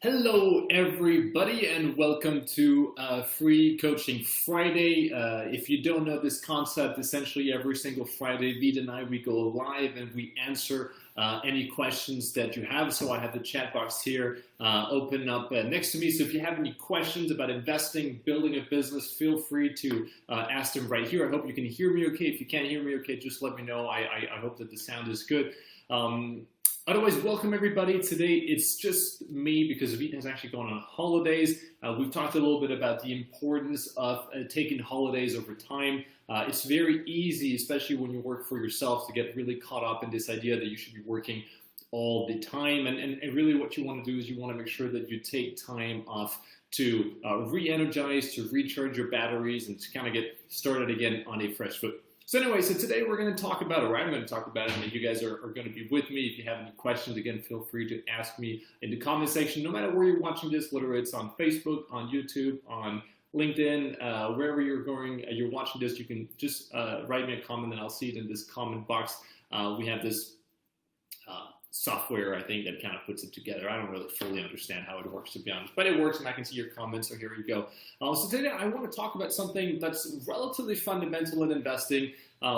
Hello, everybody, and welcome to Free Coaching Friday. If you don't know this concept, essentially every single Friday, Vita and I, we go live and we answer any questions that you have. So I have the chat box here open up next to me. So if you have any questions about investing, building a business, feel free to ask them right here. I hope you can hear me okay. If you can't hear me okay, just let me know. I hope that the sound is good. Otherwise, welcome everybody. Today it's just me because Vita has actually gone on holidays. We've talked a little bit about the importance of taking holidays over time. It's very easy, especially when you work for yourself, to get really caught up in this idea that you should be working all the time. And really what you want to do is you want to make sure that you take time off to re-energize, to recharge your batteries, and to kind of get started again on a fresh foot. So anyway, so today we're going to talk about, or I'm going to talk about it, and you guys are going to be with me. If you have any questions, again, feel free to ask me in the comment section, no matter where you're watching this, whether it's on Facebook, on YouTube, on LinkedIn, wherever you're watching this, you can just write me a comment and I'll see it in this comment box. We have this software, I think, that kind of puts it together. I don't really fully understand how it works, to be honest, but it works and I can see your comments, so here you go. So today I want to talk about something that's relatively fundamental in investing.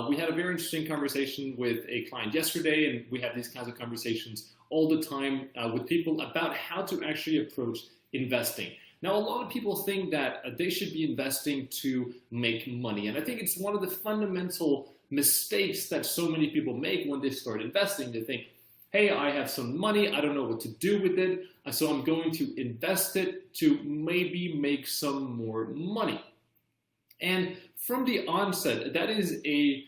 We had a very interesting conversation with a client yesterday, and we have these kinds of conversations all the time with people about how to actually approach investing. Now, a lot of people think that they should be investing to make money, and I think it's one of the fundamental mistakes that so many people make when they start investing. They think, hey, I have some money, I don't know what to do with it, so I'm going to invest it to maybe make some more money. And from the onset, that is a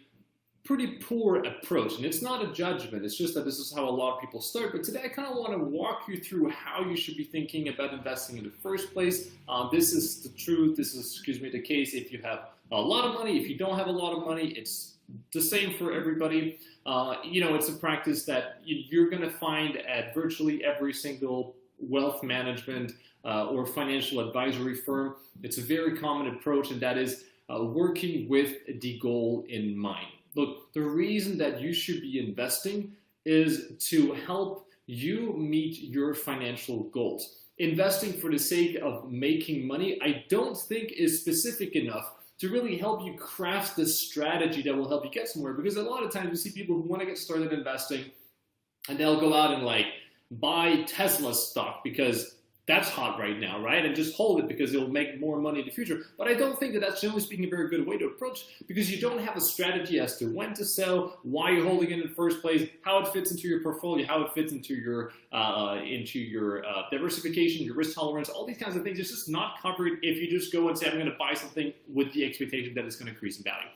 pretty poor approach, and it's not a judgment, it's just that this is how a lot of people start. But today I kind of want to walk you through how you should be thinking about investing in the first place. This is the truth, this is, the case if you have a lot of money. If you don't have a lot of money, it's the same for everybody. It's a practice that you're going to find at virtually every single wealth management or financial advisory firm. It's a very common approach, and that is working with the goal in mind. Look, the reason that you should be investing is to help you meet your financial goals. Investing for the sake of making money, I don't think is specific enough to really help you craft the strategy that will help you get somewhere. Because a lot of times you see people who want to get started investing and they'll go out and buy Tesla stock because that's hot right now, right? And just hold it because it'll make more money in the future. But I don't think that that's, generally speaking, a very good way to approach, because you don't have a strategy as to when to sell, why you're holding it in the first place, how it fits into your portfolio, how it fits into your diversification, your risk tolerance, all these kinds of things. It's just not covered if you just go and say, I'm going to buy something with the expectation that it's going to increase in value.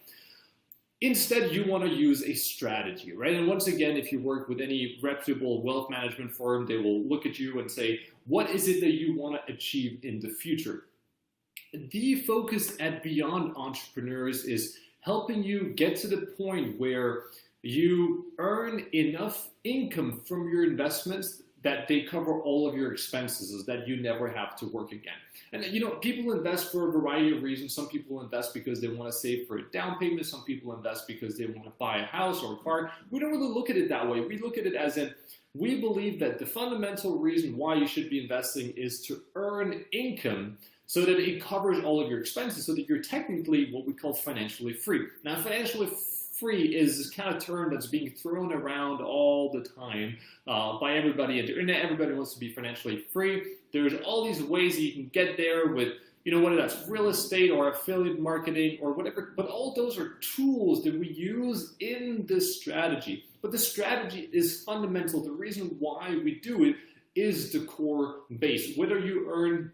Instead, you want to use a strategy, right? And once again, if you work with any reputable wealth management firm, they will look at you and say, what is it that you want to achieve in the future? The focus at Beyond Entrepreneurs is helping you get to the point where you earn enough income from your investments that they cover all of your expenses, is that you never have to work again. And people invest for a variety of reasons. Some people invest because they want to save for a down payment. Some people invest because they want to buy a house or a car. We don't really look at it that way. We look at it as in, we believe that the fundamental reason why you should be investing is to earn income so that it covers all of your expenses, so that you're technically what we call financially free. Now, financially free is this kind of term that's being thrown around all the time by everybody. Everybody wants to be financially free. There's all these ways that you can get there with, whether that's real estate or affiliate marketing or whatever, but all those are tools that we use in this strategy. But the strategy is fundamental. The reason why we do it is the core base. Whether you earn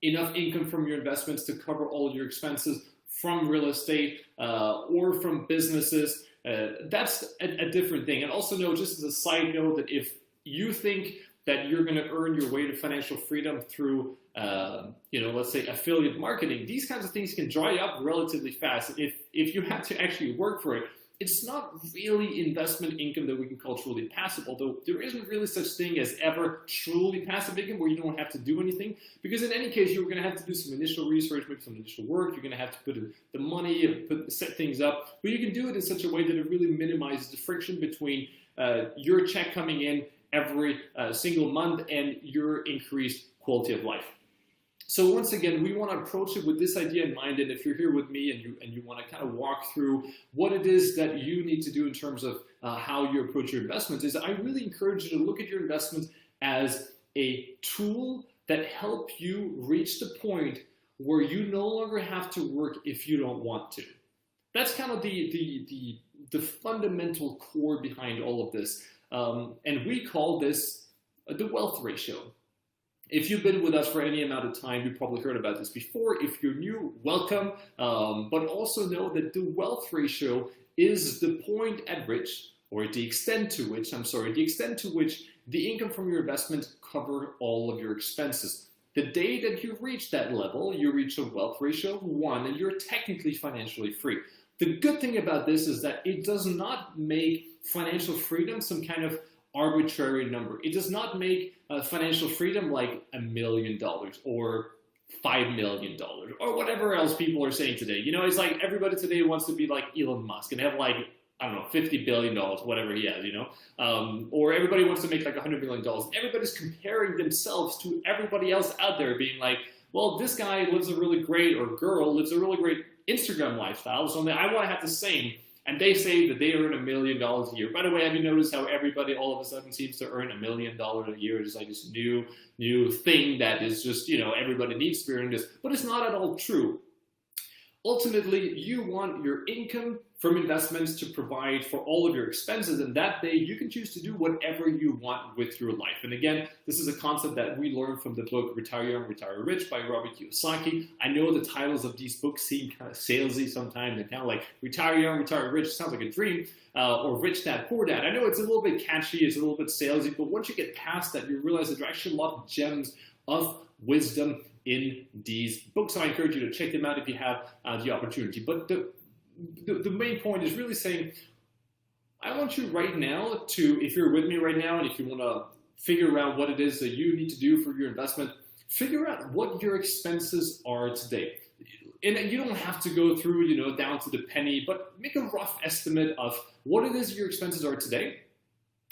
enough income from your investments to cover all your expenses from real estate or from businesses, that's a different thing. And also know, just as a side note, that if you think that you're going to earn your way to financial freedom through, let's say affiliate marketing, these kinds of things can dry up relatively fast. If you have to actually work for it, it's not really investment income that we can call truly passive, although there isn't really such thing as ever truly passive income where you don't have to do anything. Because in any case, you're going to have to do some initial research, make some initial work. You're going to have to put in the money, set things up. But you can do it in such a way that it really minimizes the friction between your check coming in every single month and your increased quality of life. So once again, we want to approach it with this idea in mind. And if you're here with me and you want to kind of walk through what it is that you need to do in terms of how you approach your investments, is I really encourage you to look at your investments as a tool that help you reach the point where you no longer have to work if you don't want to. That's kind of the fundamental core behind all of this. And we call this the wealth ratio. If you've been with us for any amount of time, you've probably heard about this before. If you're new, welcome. But also know that the wealth ratio is the point at which, or the extent to which the income from your investment cover all of your expenses. The day that you reach that level, you reach a wealth ratio of 1, and you're technically financially free. The good thing about this is that it does not make financial freedom some kind of arbitrary number. It does not make financial freedom like $1 million or $5 million or whatever else people are saying today. You know, it's like everybody today wants to be like Elon Musk and have like, I don't know, $50 billion, whatever he has, you know, or everybody wants to make like $100 million. Everybody's comparing themselves to everybody else out there being like, well, this guy lives a really great, or girl lives a really great Instagram lifestyle, so I want to have the same. And they say that they earn $1 million a year. By the way, have you noticed how everybody all of a sudden seems to earn $1 million a year? It's like this new thing that is just, you know, everybody needs to earn this. But it's not at all true. Ultimately, you want your income from investments to provide for all of your expenses, and that day you can choose to do whatever you want with your life. And again, this is a concept that we learned from the book Retire Young, Retire Rich by Robert Kiyosaki. I know the titles of these books seem kind of salesy sometimes, and kind of like Retire Young, Retire Rich sounds like a dream, or Rich Dad, Poor Dad. I know it's a little bit catchy, it's a little bit salesy, but once you get past that, you realize that there are actually a lot of gems of wisdom in these books. So I encourage you to check them out if you have the opportunity. But the main point is really saying, I want you right now to, if you're with me right now, and if you want to figure out what it is that you need to do for your investment, figure out what your expenses are today. And you don't have to go through, you know, down to the penny, but make a rough estimate of what it is your expenses are today.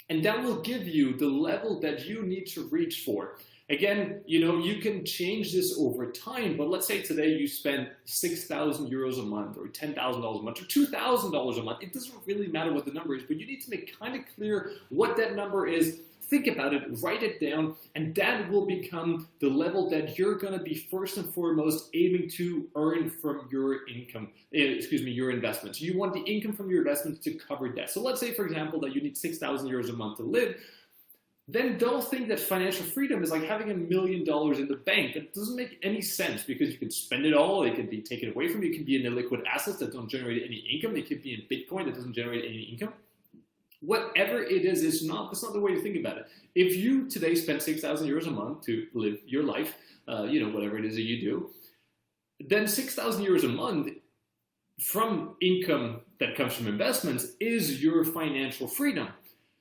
And that will give you the level that you need to reach for. Again, you know, you can change this over time, but let's say today you spend 6,000 euros a month or $10,000 a month or $2,000 a month. It doesn't really matter what the number is, but you need to make kind of clear what that number is. Think about it, write it down, and that will become the level that you're going to be first and foremost aiming to earn from your income, your investments. You want the income from your investments to cover that. So let's say, for example, that you need 6,000 euros a month to live. Then don't think that financial freedom is like having $1 million in the bank. That doesn't make any sense, because you can spend it all. It can be taken away from you. It can be in illiquid assets that don't generate any income. It could be in Bitcoin that doesn't generate any income. Whatever it is, that's not the way to think about it. If you today spend 6,000 euros a month to live your life, whatever it is that you do, then 6,000 euros a month from income that comes from investments is your financial freedom.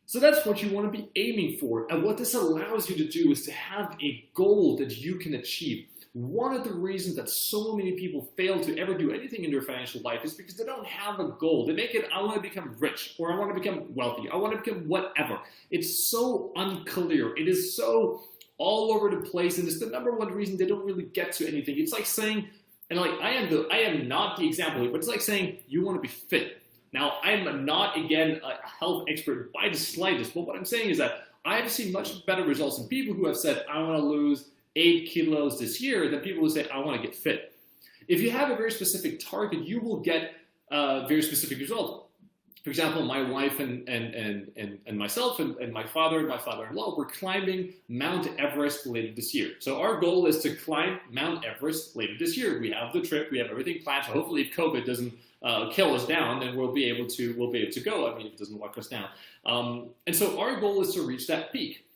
So that's what you want to be aiming for. And what this allows you to do is to have a goal that you can achieve. One of the reasons that so many people fail to ever do anything in their financial life is because they don't have a goal. They make it, I want to become rich, or I want to become wealthy, I want to become whatever. It's so unclear. It is so all over the place, and it's the number one reason they don't really get to anything. It's like saying, and like I am not the example here, but it's like saying you want to be fit. Now, I'm not, again, a health expert by the slightest, but what I'm saying is that I've seen much better results in people who have said, I want to lose 8 kilos this year, than people who say, I want to get fit. If you have a very specific target, you will get a very specific result. For example, my wife and myself and my father and my father-in-law were climbing Mount Everest later this year. So our goal is to climb Mount Everest later this year. We have the trip, we have everything planned. So hopefully, if COVID doesn't kill us down, then we'll be able to go. I mean, if it doesn't lock us down. And so our goal is to reach that peak.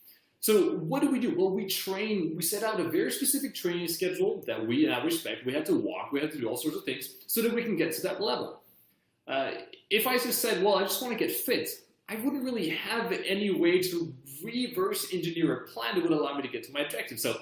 So what do? Well, we train. We set out a very specific training schedule that we respect. We had to walk. We had to do all sorts of things so that we can get to that level. If I just said, well, I just want to get fit, I wouldn't really have any way to reverse engineer a plan that would allow me to get to my objective. So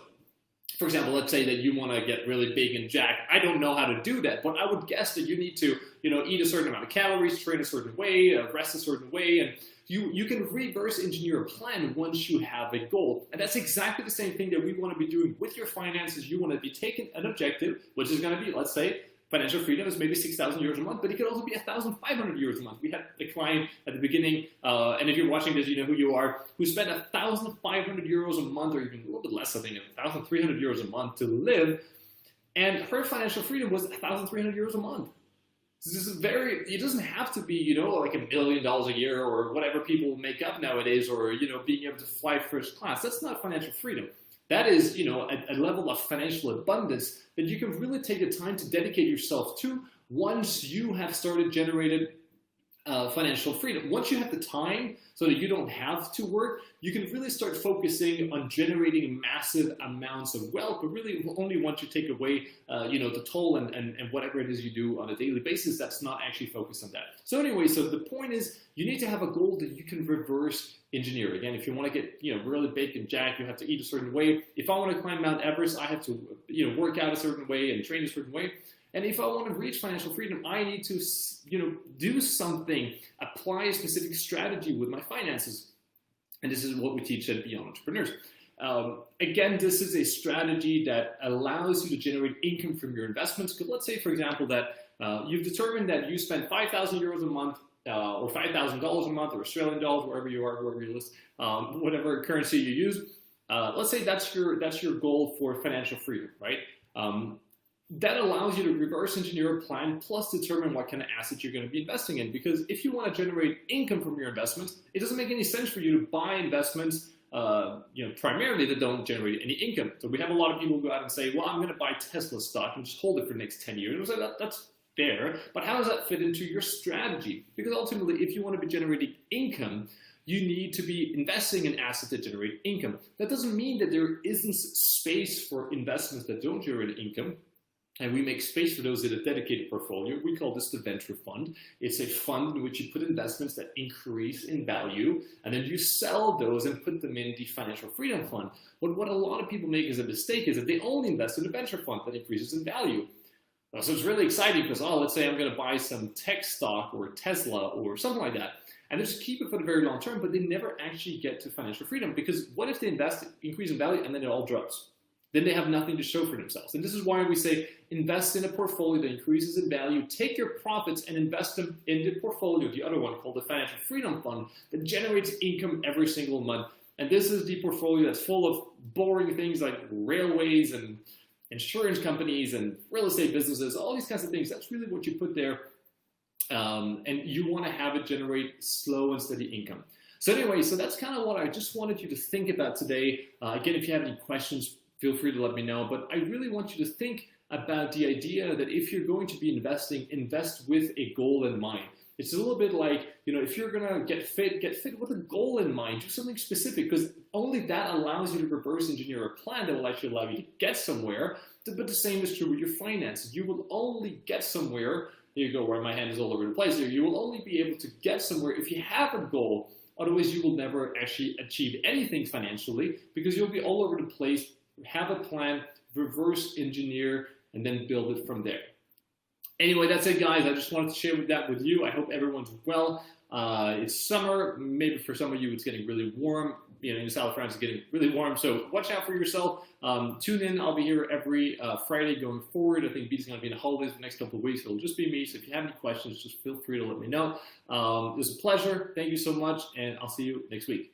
for example, let's say that you want to get really big and jacked. I don't know how to do that, but I would guess that you need to, eat a certain amount of calories, train a certain way, rest a certain way, and you can reverse engineer a plan once you have a goal. And that's exactly the same thing that we want to be doing with your finances. You want to be taking an objective, which is going to be, let's say, financial freedom is maybe 6,000 euros a month, but it could also be 1,500 euros a month. We had a client at the beginning, and if you're watching this, you know who you are, who spent 1,500 euros a month, or even a little bit less, I think, 1,300 euros a month to live, and her financial freedom was 1,300 euros a month. This is it doesn't have to be, like $1 million a year or whatever people make up nowadays, or, being able to fly first class. That's not financial freedom. That is, a level of financial abundance that you can really take the time to dedicate yourself to once you have started generating financial freedom. Once you have the time so that you don't have to work, you can really start focusing on generating massive amounts of wealth, but really only once you take away, the toll and whatever it is you do on a daily basis, that's not actually focused on that. So anyway, so the point is you need to have a goal that you can reverse engineer. Again, if you want to get, really big and jacked, you have to eat a certain way. If I want to climb Mount Everest, I have to, work out a certain way and train a certain way. And if I want to reach financial freedom, I need to, do something, apply a specific strategy with my finances. And this is what we teach at Beyond Entrepreneurs. Again, this is a strategy that allows you to generate income from your investments. Because let's say, for example, that you've determined that you spend 5,000 euros a month or $5,000 a month or Australian dollars, wherever you are, wherever you list, whatever currency you use. Let's say that's your goal for financial freedom, right? That allows you to reverse engineer a plan plus determine what kind of assets you're going to be investing in. Because if you want to generate income from your investments, it doesn't make any sense for you to buy investments, primarily that don't generate any income. So we have a lot of people who go out and say, well, I'm going to buy Tesla stock and just hold it for the next 10 years. And that's fair, but how does that fit into your strategy? Because ultimately, if you want to be generating income, you need to be investing in assets that generate income. That doesn't mean that there isn't space for investments that don't generate income. And we make space for those in a dedicated portfolio. We call this the venture fund. It's a fund in which you put investments that increase in value, and then you sell those and put them in the financial freedom fund. But what a lot of people make as a mistake is that they only invest in a venture fund that increases in value. So it's really exciting because, let's say I'm going to buy some tech stock or Tesla or something like that. And they just keep it for the very long term, but they never actually get to financial freedom. Because what if they increase in value, and then it all drops? Then they have nothing to show for themselves. And this is why we say invest in a portfolio that increases in value, take your profits and invest them in the portfolio, the other one called the Financial Freedom Fund, that generates income every single month. And this is the portfolio that's full of boring things like railways and insurance companies and real estate businesses, all these kinds of things. That's really what you put there. And you want to have it generate slow and steady income. So anyway, so that's kind of what I just wanted you to think about today. Again, if you have any questions, feel free to let me know. But I really want you to think about the idea that if you're going to be investing, invest with a goal in mind. It's a little bit like, if you're going to get fit with a goal in mind. Do something specific, because only that allows you to reverse engineer a plan that will actually allow you to get somewhere. But the same is true with your finances. You will only get somewhere. There you go, where my hand is all over the place here. You will only be able to get somewhere if you have a goal. Otherwise, you will never actually achieve anything financially, because you'll be all over the place. Have a plan, reverse engineer, and then build it from there. Anyway, that's it, guys. I just wanted to share that with you. I hope everyone's well. It's summer. Maybe for some of you, it's getting really warm. In the south of France, it's getting really warm. So watch out for yourself. Tune in. I'll be here every Friday going forward. I think Beat's going to be in the holidays for the next couple of weeks. It'll just be me. So if you have any questions, just feel free to let me know. It was a pleasure. Thank you so much, and I'll see you next week.